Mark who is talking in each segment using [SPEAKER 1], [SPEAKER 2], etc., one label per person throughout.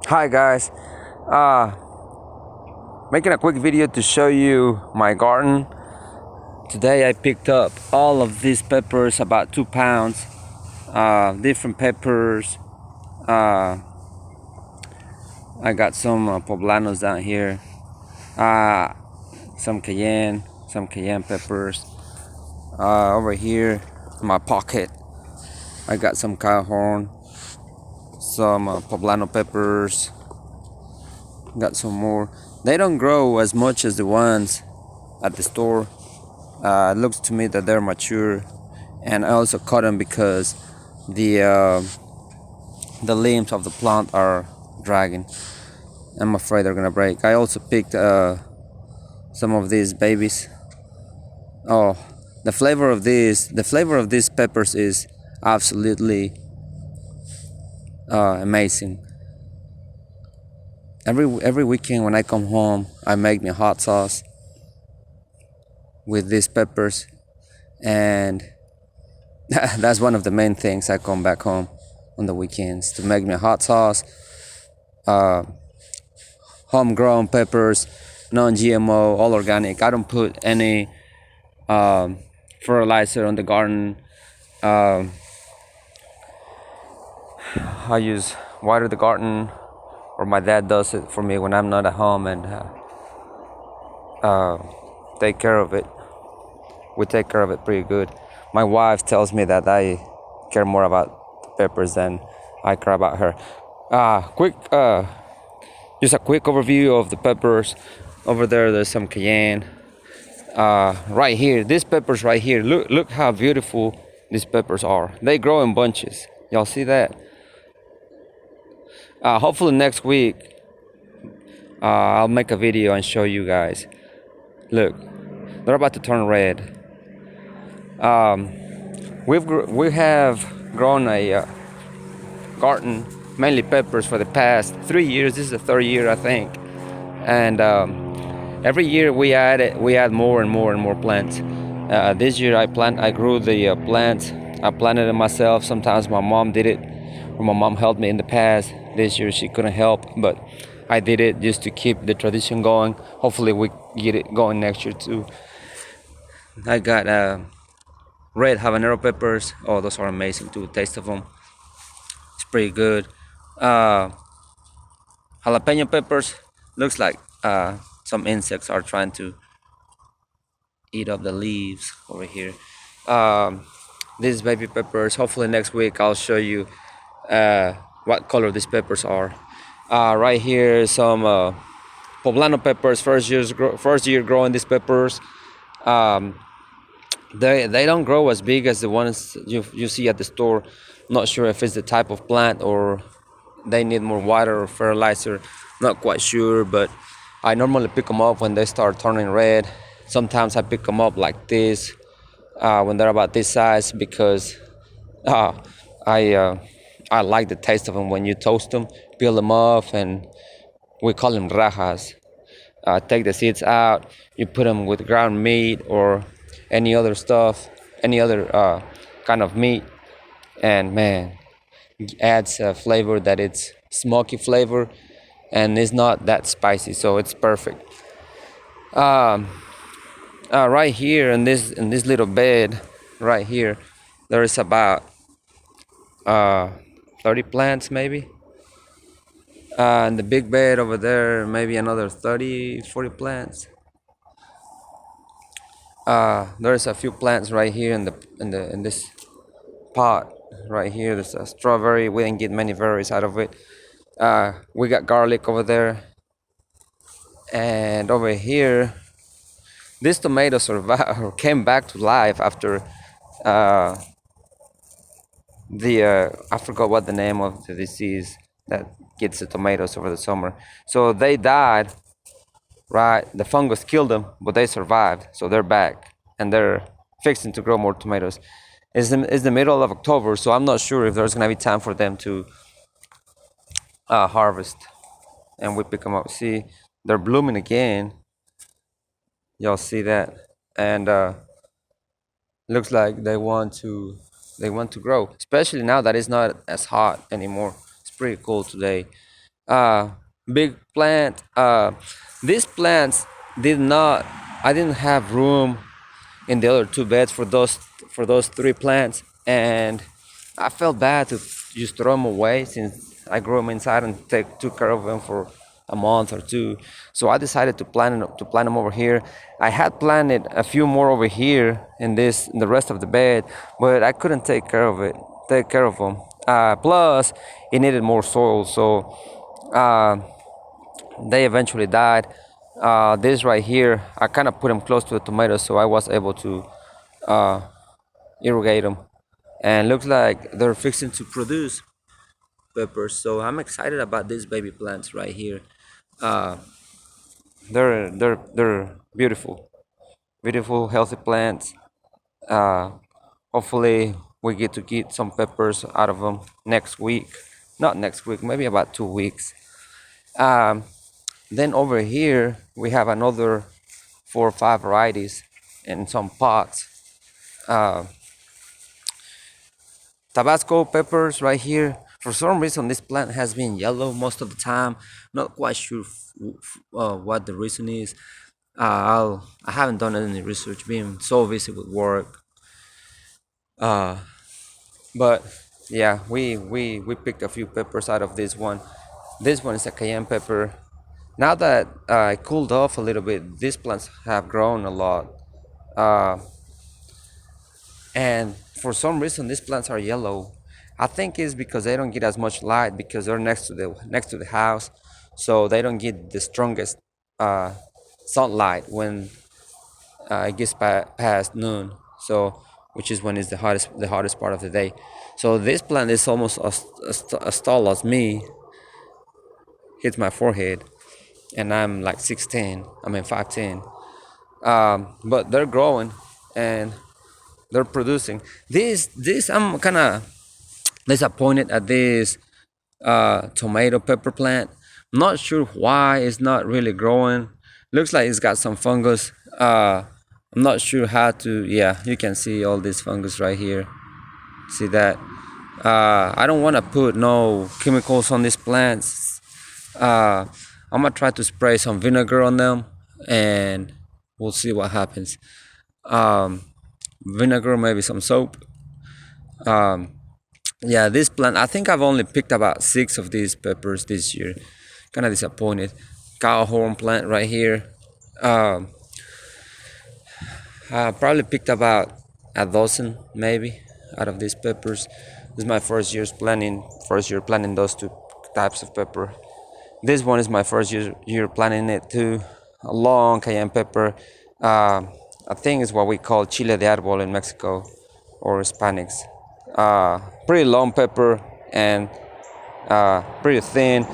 [SPEAKER 1] Hi guys, uh, making a quick video to show you my garden. Today I picked up all of these peppers, about 2 pounds, different peppers. uh, I got some poblanos down here, uh, some cayenne peppers. Over here in my pocket I got some cow horn, some poblano peppers, got some more. They don't grow as much as the ones at the store. It looks to me that they're mature, and I also cut them because the uh, the limbs of the plant are dragging. I'm afraid they're gonna break. I also picked some of these babies. Oh, the flavor of these peppers is absolutely amazing. Every weekend when I come home, I make me hot sauce with these peppers, and that's one of the main things. I come back home on the weekends to make me a hot sauce, uh, homegrown peppers, non-GMO, all organic. I don't put any um, fertilizer on the garden. Um, I use water the garden, or my dad does it for me when I'm not at home, and uh, take care of it. We take care of it pretty good. My wife tells me that I care more about the peppers than I care about her. Just a quick overview of the peppers. Over there, there's some cayenne. Right here, these peppers right here. Look how beautiful these peppers are. They grow in bunches. Y'all see that? Hopefully next week, I'll make a video and show you guys. Look, they're about to turn red. We have grown a garden, mainly peppers, for the past 3 years. This is the third year, I think, and every year we add more and more and more plants. This year I grew the plants. I planted them myself. Sometimes my mom did it, or my mom helped me in the past. This year she couldn't help, but I did it just to keep the tradition going. Hopefully we get it going next year too. I got red habanero peppers. Oh, those are amazing too. Taste of them, it's pretty good. Uh, Jalapeno peppers. Looks like some insects are trying to eat up the leaves over here. Um, these baby peppers. Hopefully next week I'll show you what color these peppers are. Right here, some poblano peppers. First year growing these peppers. Um, they don't grow as big as the ones you see at the store. Not sure if it's the type of plant or they need more water or fertilizer. Not quite sure, but I normally pick them up when they start turning red. Sometimes I pick them up like this when they're about this size, because uh, I uh, I like the taste of them when you toast them, peel them off, and we call them rajas. Take the seeds out. You put them with ground meat or any other stuff, any other kind of meat, and man, it adds a flavor that it's smoky flavor, and it's not that spicy, so it's perfect. Um, right here in this little bed, right here, there is about uh, 30 plants maybe. And the big bed over there, maybe another 30, 40 plants. There's a few plants right here in this pot right here. There's a strawberry. We didn't get many berries out of it. We got garlic over there, and over here, this tomato survived or came back to life after uh, I forgot what the name of the disease that gets the tomatoes over the summer. So they died. Right, the fungus killed them, but they survived, so they're back and they're fixing to grow more tomatoes. It's the middle of October, so I'm not sure if there's gonna be time for them to harvest, and we pick them up. See, they're blooming again. Y'all see that? And looks like they want to grow, especially now that it's not as hot anymore. It's pretty cool today. uh, big plant. These plants did not. I didn't have room in the other two beds for those three plants, and I felt bad to just throw them away since I grew them inside and took care of them for a month or two. So I decided to plant them over here. I had planted a few more over here in the rest of the bed, but I couldn't take care of them. Plus, it needed more soil, so uh, they eventually died. This right here, I kind of put them close to the tomatoes, so I was able to uh, irrigate them, and looks like they're fixing to produce peppers. So I'm excited about these baby plants right here. Uh, they're beautiful, beautiful, healthy plants. Uh, Hopefully we get some peppers out of them next week. Not next week, maybe about 2 weeks. Um, then over here we have another 4 or 5 varieties in some pots. Uh, Tabasco peppers right here. For some reason, this plant has been yellow most of the time. Not quite sure what the reason is. I haven't done any research, being so busy with work. Uh, but yeah, we picked a few peppers out of this one. This one is a cayenne pepper. Now that it cooled off a little bit, these plants have grown a lot. Uh, and for some reason these plants are yellow. I think it's because they don't get as much light because they're next to the house, so they don't get the strongest uh, sunlight when it gets past noon, so which is when it's the hottest part of the day. So this plant is almost as tall as me, hits my forehead, and I'm like 16, I mean 5'10". But they're growing and they're producing. This I'm kind of disappointed at this tomato pepper plant. Not sure why it's not really growing. Looks like it's got some fungus. I'm not sure how to. Yeah, you can see all this fungus right here. See that? I don't want to put no chemicals on these plants. I'm gonna try to spray some vinegar on them, and we'll see what happens. Um, Vinegar, maybe some soap. Um, Yeah, this plant, I think I've only picked about 6 of these peppers this year. Kind of disappointed. Cow horn plant right here. Um, I probably picked about a dozen, maybe, out of these peppers. This is my first year planting those two types of pepper. This one is my first year planting it too. A long cayenne pepper. I think it's what we call chile de árbol in Mexico or Hispanics. Pretty long pepper and pretty thin.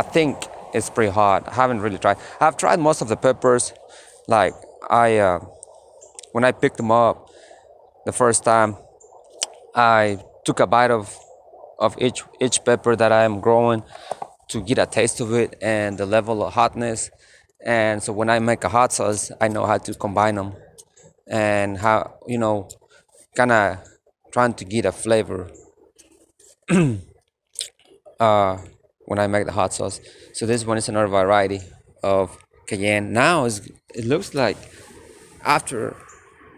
[SPEAKER 1] I think it's pretty hot. I haven't really tried. I've tried most of the peppers. Like when I picked them up the first time, I took a bite of each pepper that I am growing to get a taste of it and the level of hotness. And so when I make a hot sauce, I know how to combine them and how kind of trying to get a flavor uh, when I make the hot sauce. So this one is another variety of cayenne. Now it looks like after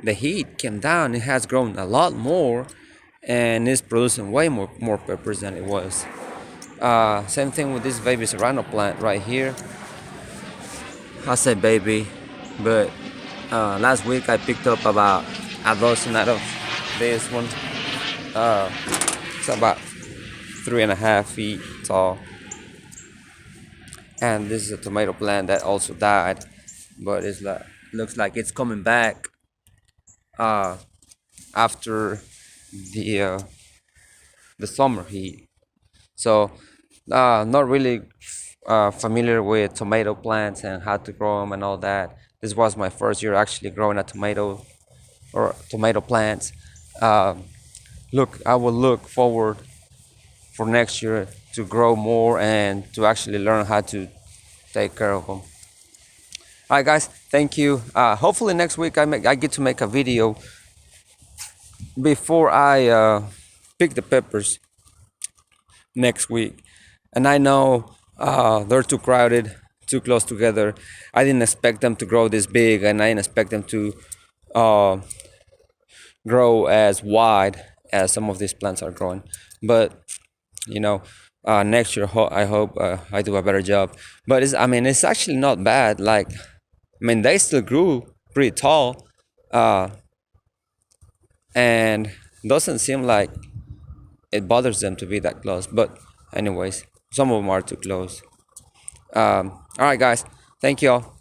[SPEAKER 1] the heat came down, it has grown a lot more and is producing way more peppers than it was. Same thing with this baby serrano plant right here. I say baby, but last week I picked up about a dozen out of this one. It's about 3.5 feet tall. And this is a tomato plant that also died, but it's like looks like it's coming back uh, after the uh, the summer heat. So not really familiar with tomato plants and how to grow them and all that. This was my first year actually growing a tomato or tomato plants. Um, I will look forward for next year to grow more and to actually learn how to take care of them. All right, guys, thank you. Hopefully next week I get to make a video before I pick the peppers next week. And I know they're too crowded, too close together. I didn't expect them to grow this big, and I didn't expect them to uh, grow as wide as some of these plants are growing. But you know, next year I hope I do a better job. But I mean, it's actually not bad. Like, I mean, they still grew pretty tall, uh, and doesn't seem like it bothers them to be that close. But anyways, some of them are too close. All right, guys, thank you all.